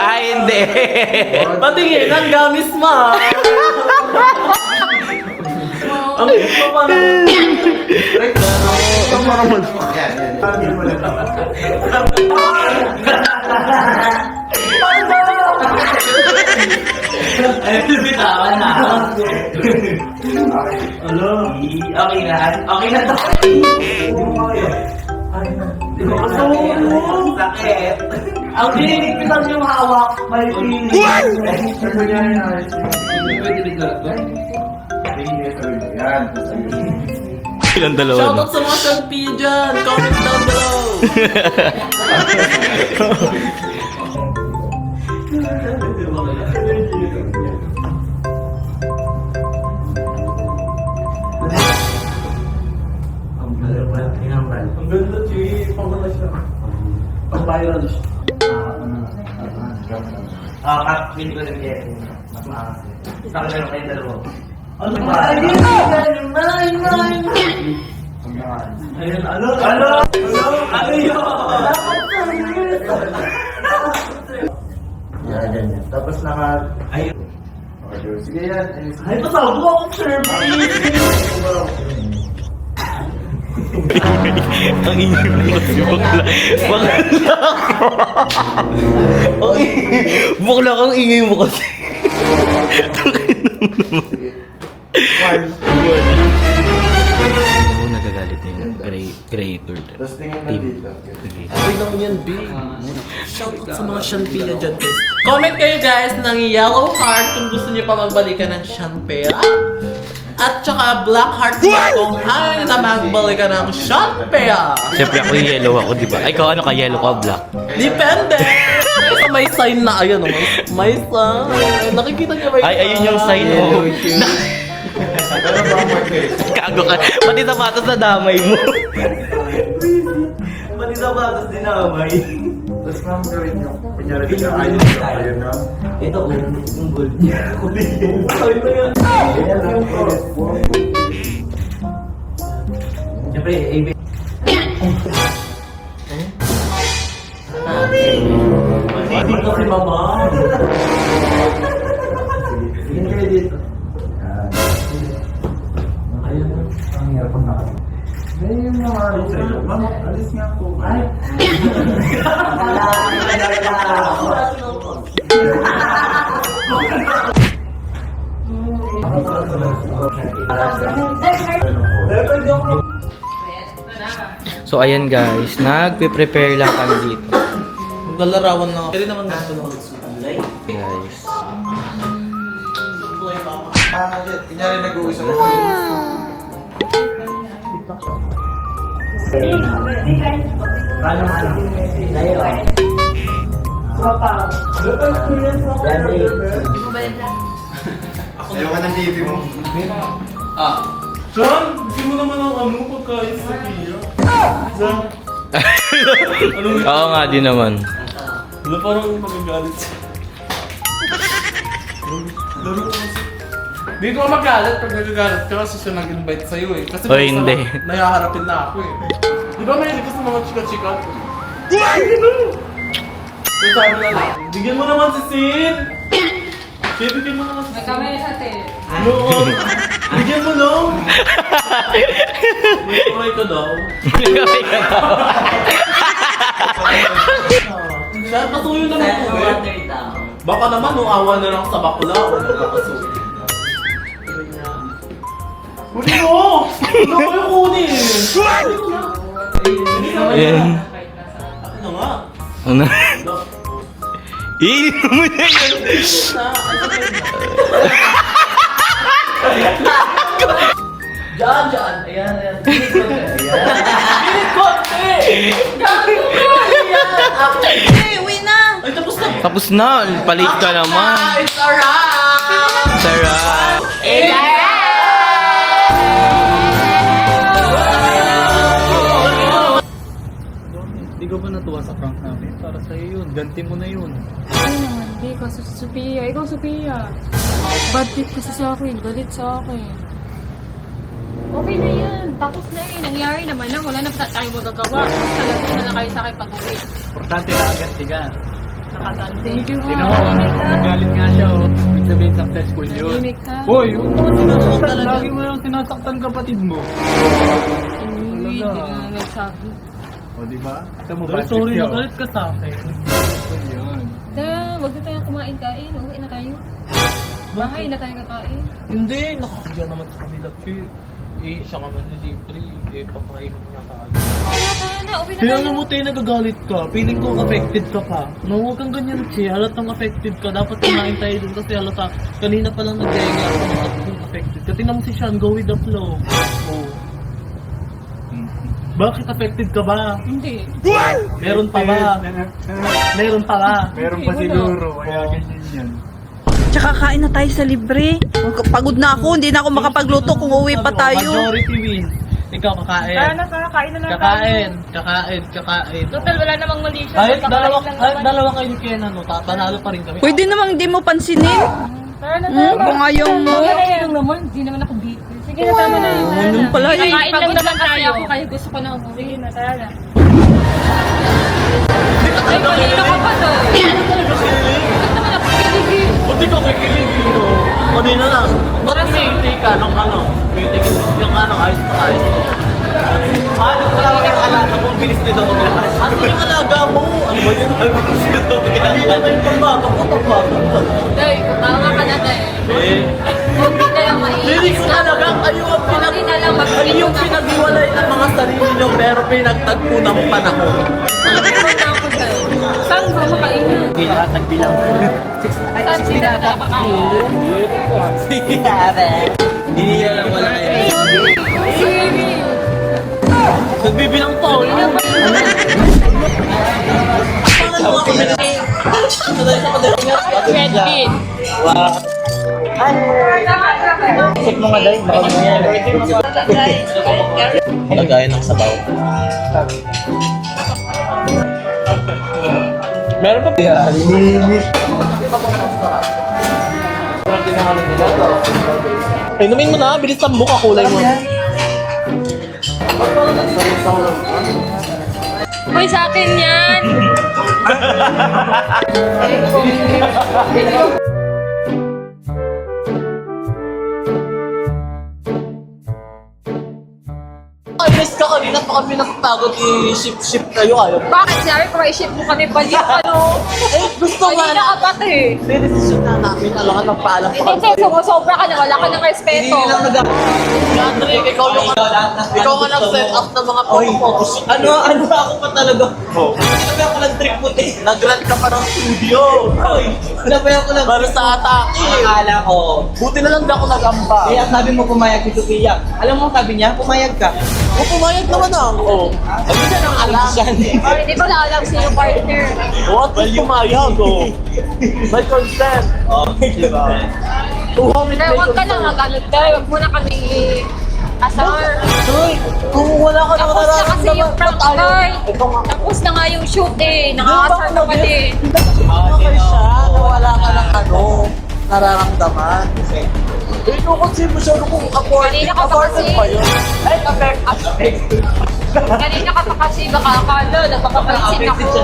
Hindi. Patingin, ang gamis ma. Ang ito pa na. Yan, yan. Bitawan na. Okay na. Okay na to. Sakit. Ang diniligpitan yung hawak. May feeling. Yan. Ilang dalawa na. Shoutout sa mga champi dyan. Comment down below. Ang ganda, Chi. Pagkala siya. Pag-viral siya. Pili ko lang kaya. Mas maangas. Sa akin meron kayong dalawa. Ano ba? Ayun, ano? Ano? Ano yun? Yan, yan, yan. Tapos naka... Ayun. Okay, sige yan. Ay, pasawag mo akong service. Ang ingay mo kasi bakla. Bakla kang ingay mo kasi. Oo, nagagalit na yung creator. Tapos tingin na dito. Ay lang yan, B. Shoutout sa mga Shanpia dyan, guys. Comment kayo, guys, ng yellow heart kung gusto niyo pa magbalikan ng Shanpia. At saka black heart kung ayaw na magbalikan ng Shanpia. Siyempre ako yung yellow ako, di ba? Ay, ikaw ano ka? Yellow ka o black? Depende. May sign na, ayun, may sign. Nakikita niyo ba yun? Ay, ayun yung sign mo. Kago ka. Pati sapatos na damay mo. Pati sapatos din damay. Tapos ma'am gawin nyo. Kunyari ka ayun nyo. Ayun na. Ito, yung gold niya. Yan lang. Siyempre, AB. Dito si mama. Tingin kayo dito. Ayun na. Ang hirap na. May yung mga alis sa'yo. Ma'am, alis nga po. Ay. So ayan guys, nagpe-prepare lang kami dito. Maglalarawan na. Pwede naman gusto ng Guys. Kunyari nag-uusap ko. Ayaw ka ng TV mo. John, hindi mo naman ang ano pagkain sa Pia. John, Oo nga din naman. wala parang magagalit siya. Laro ko kasi. Hindi ko magalit pag nagagalit ka kasi siya nag-invite sa'yo eh. Kasi Oy, hindi. nayaharapin na ako eh. Di ba may ka sa mga chika-chika? So sabi na lang, bigyan mo naman si Sin! Sin, bigyan mo naman si May Sin. kamay sa te. Oo. Bigyan mo lang! May kamay ka daw. Siya, pasuyo naman po eh. Baka naman, nung awa na lang sa bakula o nakakasuyo. Kunin mo! Ano ko yung kunin? Kunin mo na. Ayan. Ano nga? Ano? Iinom mo na yun. Diyan, diyan. Ayan, ayan. Pilit konti! Gago ka! Ayan! Uwi na! Ay, tapos na. Tapos na, palit ka naman. It's alright! Sarap. It's alright! ba natuwa sa prank namin? Para sa'yo yun. Ganti mo na yun. Ay naman, hindi kasi si Sophia. Ikaw, Sophia. Bad trip kasi sa akin. Galit sa akin. Okay na yan. Tapos na eh. Nangyari naman lang. Wala na pa tayo magagawa. Talaga na lang kayo sa akin pag-uwi. Importante na ganti ka. Nakatante. Thank you, Sino mo? Galit nga siya, oh. Ibig sabihin successful yun. Tahimik ka. Hoy, huwag mo sinasaktan. Lagi mo lang sinasaktan kapatid mo. Uy, hindi na nagsabi. O, diba? Ito mo, Pero sorry na, galit ka sa akin. Yun. Wag na tayo kumain-kain. Uwi na tayo. Bahay na tayo kakain. Hindi, nakakagyan naman sa kanila, Phil. Eh, siya ka man libre. Eh, papainom niya ka. Kaya tayo na. Uwi na Kaya tayo. alam mo, tayo nagagalit ka. Feeling ko affected ka pa. No, huwag kang ganyan, Che. Halatang affected ka. Dapat kumain tayo dun kasi halata. Kanina pa lang nag-gaya ako na kung affected ka. Tingnan mo si Sean, go with the flow. Oh. Bakit affected ka ba? Hindi. Meron pa ba? Meron pa ba? Meron pa siguro, kaya ganyan yan. Tsaka kain na tayo sa libre. Pagod na ako, hindi na ako makapagluto kung uwi pa tayo. Majority wins. Ikaw kakain. Kakain na lang Kakain. Total, wala namang mali siya. Kahit Kakain lang naman. dalawa kayo ni Ken, ano, panalo pa rin kami. Pwede namang hindi mo pansinin. Tara na tayo. Kung ayaw mo. Okay lang naman. Hindi naman ako dito. Sige na, tama na. Ganun pala eh. Kakain lang naman tayo. Ako kaya gusto ko na umuwi na. Tara na. Ay, kanina ka pa to. Bakit naman ako kiligin? Buti ka may kilig dito. Kanina lang. Ba't may ka nung ano? May yung ano, ayos pa tayo. Ano ko lang yung alaga kung bilis nito maglakad. Ano yung alaga mo? Ano ba yun? Ay, bilis nito. Hindi na yung pagbago ko, pagbago. Day, tama ka na tayo. Hindi na lang mainis. Hindi ko talaga kayo ang Hindi na lang kayo yung pinaghiwalay ng mga sarili nyo pero pinagtagpo ng panahon. Saan ba makainan? Bilang, nagbilang. Saan sila nakakain? Hindi nila lang wala kayo. Baby! Nagbibilang pa. Red bean. Check mo nga dahil, baka mo yan. Lagayan ng sabaw. Meron pa ba? Inumin mo na, bilis ang buka kulay mo. Uy, sa akin yan! Ayos ka kanina pa kami nakapagod i-ship kayo ayaw. Bakit sinabi ko i-ship mo kami balik? Ano? Eh, gusto nga Kanina ka pati eh. Decision na namin, alangan ng paalam pa Hindi, sumusobra ka na. Wala ka ng respeto. Patrick, ikaw nga nag-set up ng mga photos. Ano ako pa talaga? Sinabi ako lang trick mo eh. Nag-rent ka pa ng studio. Sinabi ako lang. Para sa atake. Akala ko. Buti na lang di ako nag-amba. Eh, ang sabi mo pumayag si Sophia. Alam mo sabi niya, pumayag ka. O pumayag naman ako. Sabi niya nang alam. Or hindi ko na alam sino partner. What is pumayag? May consent. Diba? 200 Kaya huwag ka lang magalit tayo. Huwag mo na kami asar. Uy, kung wala ka nang Tapos na kasi yung prank guard. Tapos na nga yung shoot eh. Nakakasar na pati. Okay siya na wala ka ng nararamdaman. Eh, kung kasi mo siya kung Kanina ka pa kasi. ba yun? Ay, affect. Kanina ka pa kasi baka akala nagpapapansin ako.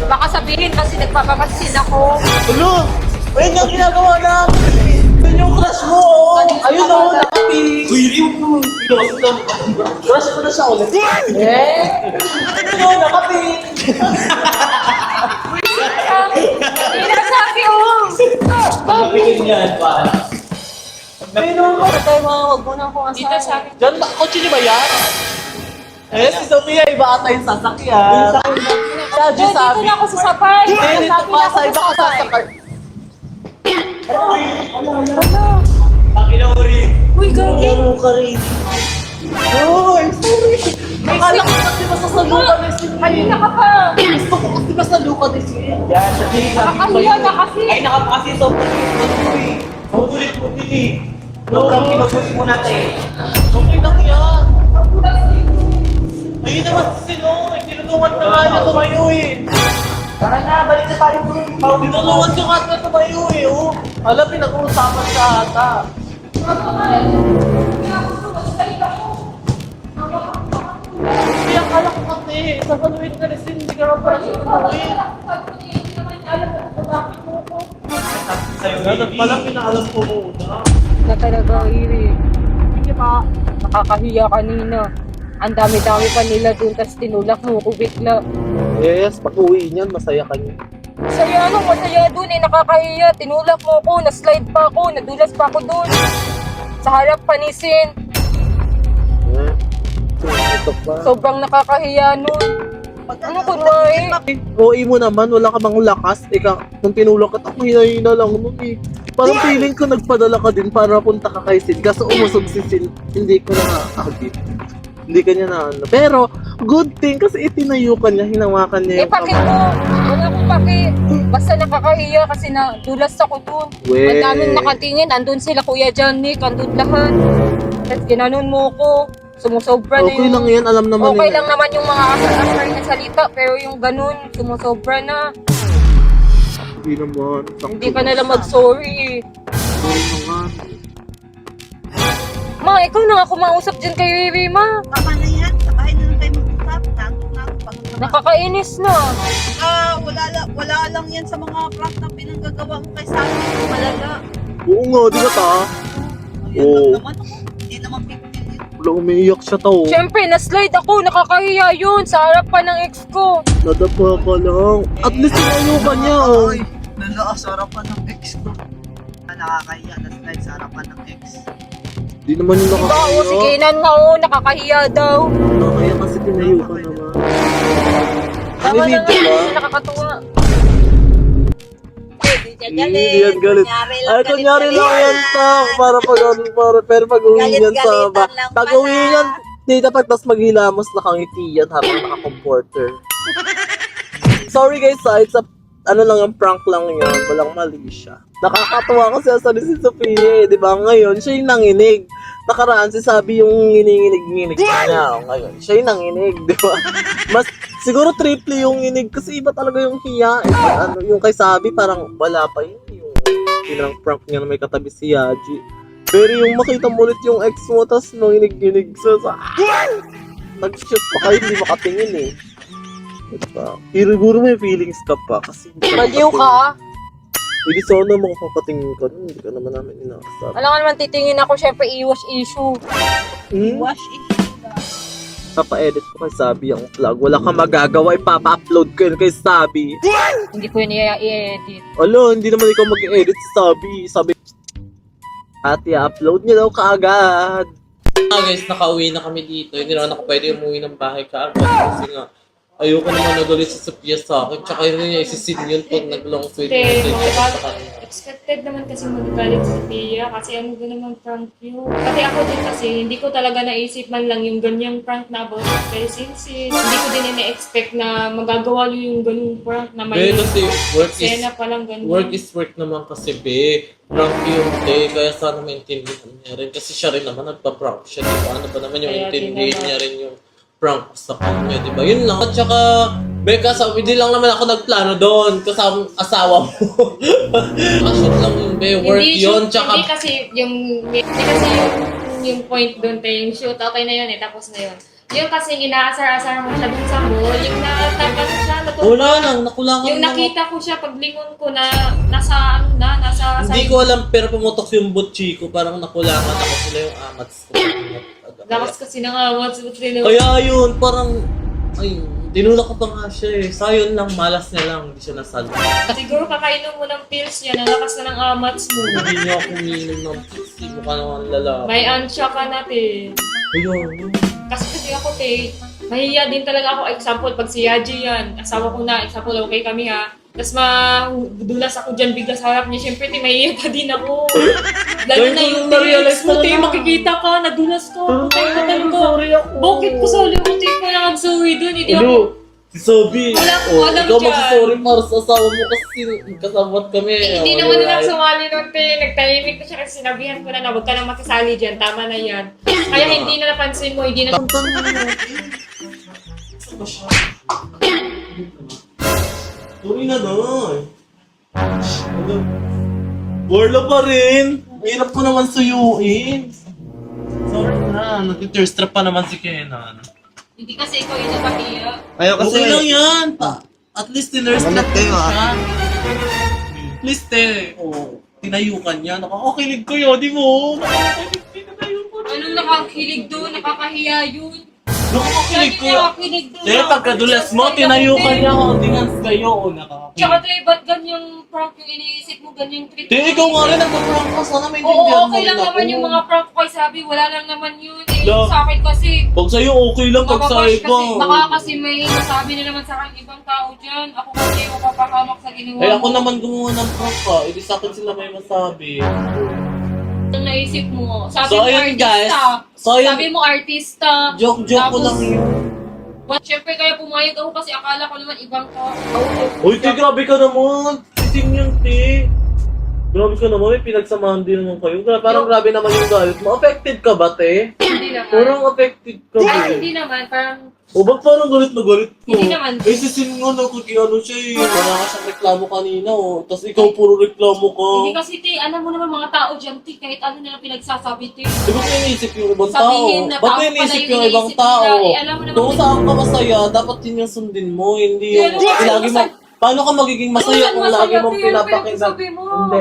Baka sabihin kasi nagpapapansin ako. Ulo! Ayun yung ginagawa namin! Yun yung crush mo! Ayun o, nakati! Uy, yung crush mo na siya ulit. Ayun o, nakati! Sinasabi ko! Pagpapigil niyan pa. Ayun o, Tayo mga huwag mo na akong Dito asar. sa Diyan ba? Kotse niyo ba yan? Eh, si Sophia, iba ata yung sasakyan. Kaya Dito sabi. na ako sasapay. Hindi, dito Sabi pa na ako sa iba ka sasapay. sasakay. Pakinuri. Uy, gagi. Uy, sorry. Akala ko kasi masasalukan ni si Kanina ka pa. Gusto ko kasi masalukan ni si Yan, sabi Nakakahiya na kasi. Ay, nakapakasi sobrang ulit. Ulit mo pili. Sobrang kinukulit mo natin. Okay lang yan. Ayun naman sino, Tinutulungan ka nga niya tumayo eh. Tara na, balik na tayo bro. Tinutulungan ka nga niya tumayo eh, oh. Alam, pinag-uusapan ka ata. Kaya akala ko kasi, sa Halloween ka rin, hindi ka naman para sa Halloween. Ganun pala, pinaalam ko muna. Na talaga, Iri. Hindi ba? Nakakahiya kanina. Ang dami-dami pa nila dun, tapos tinulak mo ko bigla. Yes, pag uwi niyan, masaya ka niya. Masaya ano, masaya dun eh, nakakahiya. Tinulak mo ko, na-slide pa ako, nadulas pa ako dun. Sa harap panisin. Sumitok pa. Sobrang nakakahiya nun. Ano kunwari? OA mo naman, wala ka bang lakas. Ika, nung tinulak ka, ako hina lang nun eh. Parang feeling ko nagpadala ka din para punta ka kay Sid. Kaso umusog si Sid, hindi ko na hindi ka niya na ano. Pero, good thing kasi itinayo ka niya, hinawakan niya Eh, yung paki mo. Wala akong paki. Basta nakakahiya kasi nadulas ako dun. Weh. Ang daming nakatingin. Andun sila, Kuya Janik. Andun lahat. Tapos ginanon mo ko. Sumusobra na Okay yung... lang yan, alam naman Okay nila. lang naman yung mga asar-asar na salita. Pero yung ganun, sumusobra na. Hindi naman. Hindi ka na lang mag-sorry. Sorry naman. Ma, ikaw na nga kumausap dyan kay Riri, ma. Tama na yan. Sa bahay na lang tayo mag-usap. Nandun na ako. Nakakainis na. Wala lang yan sa mga prank na pinanggagawa mo kay Sally. Malala. Oo nga, di ba ta? Yan Oo. lang naman ako. Hindi naman pipilit. Wala, umiiyak siya to. Siyempre, na-slide ako. Nakakahiya yun. Sa harap pa ng ex ko. Nadapa ka lang. At least tinayo ka niya, oh. Nalaas sa harapan ng ex ko. Nakakahiya na slide sa harapan ng ex. Di naman yung Diba, nakakahiya. si Kenan nga, nakakahiya daw. Nakakahiya kasi tinayo ka naman. Tama na Video nga, ba? nakakatuwa. Hindi yan galit. Ay, kunyari lang yan sa, pero pag uwi yan sa, pag uwi yan, di dapat mas maghilamos nakangiti yan habang naka-comporter. Sorry guys, it's a, ano lang yung prank lang yan, walang mali siya. Nakakatuwa kasi sa si Sophia eh, di ba? Ngayon, siya yung nanginig. Nakaraan si Sabi yung nginig-nginig niya. Ngayon, siya yung nanginig, di ba? Mas, siguro triple yung nginig kasi iba talaga yung hiya. Ano, yung kay Sabi parang wala pa yun. Yung pinang prank niya na may katabi si Yaji. Pero yung makita mo ulit yung ex mo, tas nanginig-nginig sa nag-shoot pa kayo, hindi makatingin eh. Diba? Siguro may feelings ka pa kasi Baliw ka. hindi sana makakapatingin ka nun, hindi ka naman namin inakasap. Alam ka naman, titingin ako, syempre, iwas issue. Wash it. Papa-edit ko kay Sabi ang vlog. Wala kang magagawa, ipapa-upload ko yun kay Sabi. Hindi ko yun i-edit. Alo, hindi naman ikaw mag-edit si Sabi. Sabi, at i-upload niya daw kaagad. Guys, nakauwi na kami dito. Hindi naman ako pwede umuwi ng bahay kaagad kasi nga ayoko naman nagalit si Sophia sa akin. Tsaka yun niya isisin yun pag nag-long film message ako sa kanya. Expected naman kasi magagalit si Pia kasi ano ba naman prank yun. Pati ako din kasi, hindi ko talaga naisip man lang yung ganyang prank na about kay Sinsin. Hindi ko din na-expect na magagawa niyo yung ganung prank na may Be, kasi sena palang ganun. work is work naman kasi, be. Prank yun, be. Kaya sana maintindihan niya rin. Kasi siya rin naman nagpa-prank siya. Diba? Ano ba naman yung Kaya intindihin din niya rin yung prank sa kanya, diba? Yun lang. At saka, Becca, hindi lang naman ako nagplano doon. Kasama asawa mo. Ashoot lang yun, be. Work Hindi yun. shoot, Tsaka, hindi kasi yung point doon tayo, yung shoot, okay na yun eh, tapos na yun. Yung kasi inaasar-asar mo siya dun sa mall, yung natagal siya, wala lang. Nakulangan yung lang nakita ko siya paglingon ko na nasa ano na, nasa Hindi ko alam, pero pumutok yung butchi ko. Parang nakulangan ako sila yung amats ko. lakas kasi nang awat sa trino. Kaya yun, parang, ay, tinulak ko pa nga siya eh. Sayon lang, malas niya lang, hindi siya nasalba. Siguro kakainom mo ng pills niya, nalakas na ng amats mo. Hindi niya ako umiinom ng pixie, mukha naman lalaki. May ansya ka natin. Ayun. Kasi ako, mahihiya din talaga ako. Example, pag si Yaji yan, asawa ko na, example, okay kami ha. Tapos madulas ako dyan bigla sa harap niya. Siyempre, mahihiya pa din ako. Lalo na yung na-realize text mo, na. makikita ka, nadulas ka. Putay ka talaga. Sorry ako. Bakit ko sa limutin ko na mag-sorry dun? Hindi ako. Ano? Si Sobi. Wala akong alam ikaw dyan. magsasorry para sa asawa mo kasi kasabot kami. Hindi naman nila sumali nun, Nagtahimik ko siya kasi sinabihan ko na huwag ka nang makisali dyan. Tama na yan. Kaya hindi na napansin mo, hindi na... Tuloy na doon. Borla pa rin. Mahirap ko naman suyuin. Sorry na, nag-thirst trap pa naman si Kenan. Hindi kasi ikaw yung napahiya. Ayaw kasi. Okay lang yan. At least tinurst trap kayo, siya. At least tinayukan niya. Nakakakilig ko yun, di mo? Anong nakakilig doon? Nakakahiya yun. Nakakakilig ko Lagi yun. nakakilig doon. Eh, pagkadulas mo, tinayukan niya ako. Dingas kayo. O, Tsaka nakakakilig. tayo, ba't ganyang prank yung iniisip mo? Ganyang treat Di, ikaw nga rin nagpa-prank ka. Sana may Oo, intindihan mo okay rin lang ako. naman yung mga prank ko kay Sabi. Wala lang naman yun. Eh, No. sa akin kasi, Pag sa'yo, okay lang. Pag sa mababash iba. kasi, baka kasi may nasabi na naman sa akin ibang tao dyan. Ako kasi yung mapapahamak sa ginawa Eh, ako mo. naman gumawa ng prank ka. Hindi sa akin sila may masabi. Ang naisip mo. Sabi So, mo ayun, artista. guys. So, ayun. Sabi mo artista. Joke-joke ko Tapos, lang yun. But syempre kaya pumayag ako kasi akala ko naman ibang tao. Uy, te, grabe ka naman. Titing yan, te. Grabe ka naman. May pinagsamahan din naman kayo. Parang grabe naman yung galit mo. Affected ka ba, te? Hindi naman. Parang affected ka ba? Hindi naman. Parang, O, ba't parang galit na galit ko? Hindi naman. Eh, si Sin nga nagkikiano siya eh. Wala ka siyang reklamo kanina, oh. Tapos ikaw puro reklamo ka. hindi kasi te, alam mo naman mga tao dyan te, kahit ano nilang pinagsasabi te. Di ba iniisip yung ibang tao? Sabihin na Ba't tao mo pala iniisip yung yung ibang iniisip tao? nila. Eh, alam mo naman- Kung saan ka masaya, dapat yun yung sundin mo. Hindi yung lagi mo... Paano ka magiging masaya Ano kung saan lagi masaya, mong te? Ano pinapakinggan? pinagsasabi mo? Hindi.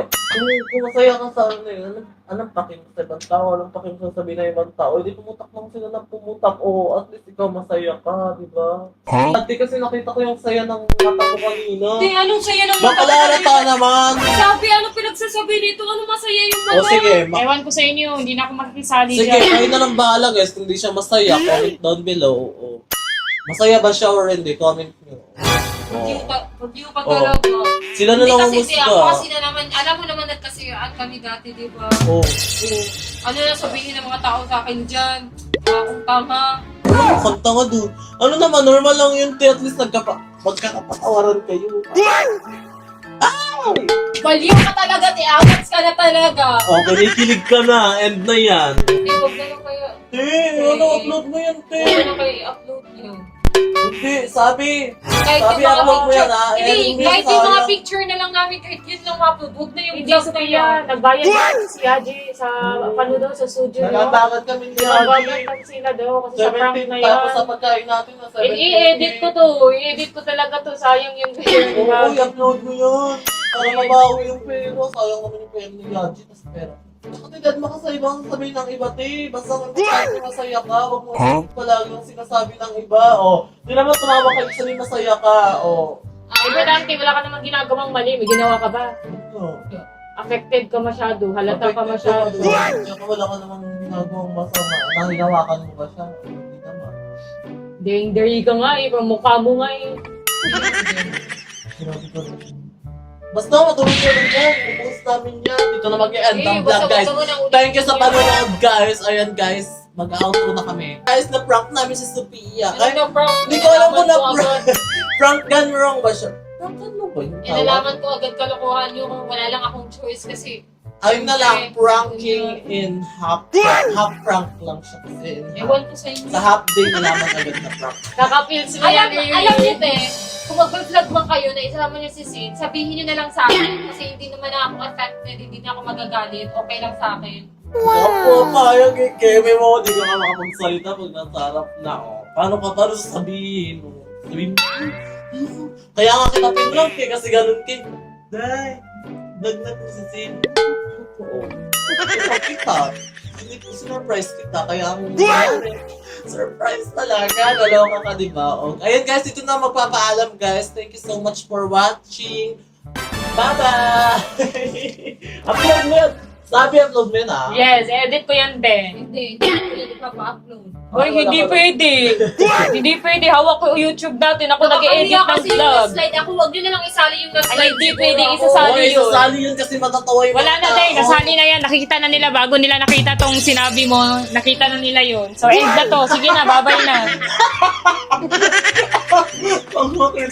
Kung masaya ka sa ano yun, anong paking sa ibang tao? Anong paking sa sabihin ng ibang tao? Hindi pumutak lang sila ng pumutak. O, at least ikaw masaya ka, di ba? Dati kasi nakita ko yung saya ng mata ko kanina. Te, anong saya ng Makalarata naman! Sabi, ano pinagsasabi nito? Ano masaya yung O sige, Ewan ko sa inyo, hindi na ako makikisali sige, kayo na lang bahala guys. Kung di siya masaya, comment down below. O, masaya ba siya or hindi? Comment nyo. Pag yung talaga. Sila na Hindi lang kasi, te, umusga. ako kasi na naman, alam mo naman at kasiyaan kami dati, di ba? Oh. Ano na sabihin ng mga tao sa akin dyan? Kung tama. Kanta nga doon. Ano naman, normal lang yun, te. At least magkakapatawaran kayo. Baliw ka talaga, te. Awats ka na talaga. Oh, kinikilig ka na. End na yan. Hindi, huwag na lang kayo. Te, ano, upload mo yan, te. Huwag na lang kayo i-upload yun. Hindi, sabi. Kahit Sabi, yung mga upload mo yan, picture, ha? hindi, kahit yung mga sayang. picture na lang namin, kahit yun lang upload, huwag na yung Hindi, Sophia. Nagbayad na si Yaji sa pano daw sa studio. Nagbabagat kami ni Nagbabayad Yaji. lang sila daw kasi sa prank 17, na tapos yan. sa pagkain natin na 17. I-edit ko to. I-edit ko talaga to. Sayang yung Oo, i-upload mo yun. Para mabawi yung pera. Sayang naman yung pera ni Yaji. Tapos pera. Katidad mo ka sa ibang sabihin ng iba, te. Basta kung masaya ka, huwag mo palagi yung sinasabi ng iba. O, di naman tumawa kayo sa masaya ka. O, Importante, wala ka namang ginagawang mali. May ginawa ka ba? ano? Affected ka masyado. Halata ka masyado. Kaya wala ka namang ginagawang masama. Nahinawakan mo ba siya? Hindi naman. Ding-diri ka nga eh. Mukha mo nga eh. Sinabi ko rin. Basta matulog ko rin yan. I-post namin yan. Dito na mag-e-end ang vlog, guys. Thank you sa panonood, guys. Ayan, guys. Mag-outro na kami. Guys, na-prank namin si Sophia. Kahit hindi ko alam kung na-prank. Prank gone wrong ba siya? Prank gone wrong ba yung tawag? Inalaman ko agad kalokohan nyo kung wala lang akong choice kasi Ayun na lang, pranking in half prank. Half prank lang siya kasi in half. ewan ko sa inyo. Sa half day nalaman agad na prank. Kakapils mo Alam, yan eh. alam niyo te, kung mag-vlog man kayo na isama niyo si Sid, sabihin niyo na lang sa akin kasi hindi naman ako affected, hindi na ako magagalit, okay lang sa akin. Opo, payag eh. Keme mo, di ka nga makapagsalita pag nasa harap na. Oh. Paano sasabihin mo? Sabihin mo, kaya nga kita pinlog eh, kasi ganun kay. Day, dagnat mo si Sin. Oo. Ikaw kita. Hindi ko surprise kita, kaya ang nangyari. Surprise talaga, naloka ka, di ba? Okay. Ayun guys, ito na magpapaalam guys. Thank you so much for watching. Bye-bye! Upload mo yan! Sabi, upload mo yun ah. Yes, edit ko yan, be. Hindi pwede pa pa-upload. Hoy, hindi pwede. Hindi pwede. Hawak ko yung YouTube natin. Ako nag-edit ng kasi yung vlog. slide ako, wag niyo na lang isali yung slide. Ay, hindi pwede isasali Okay, yun. sasali yun kasi matatawa yung Wala mga na, Day. tao. Nasali na yan. Nakikita na nila. Bago nila nakita tong sinabi mo, nakita na nila yun. So, end na to. Sige na, babay na. Ang bakit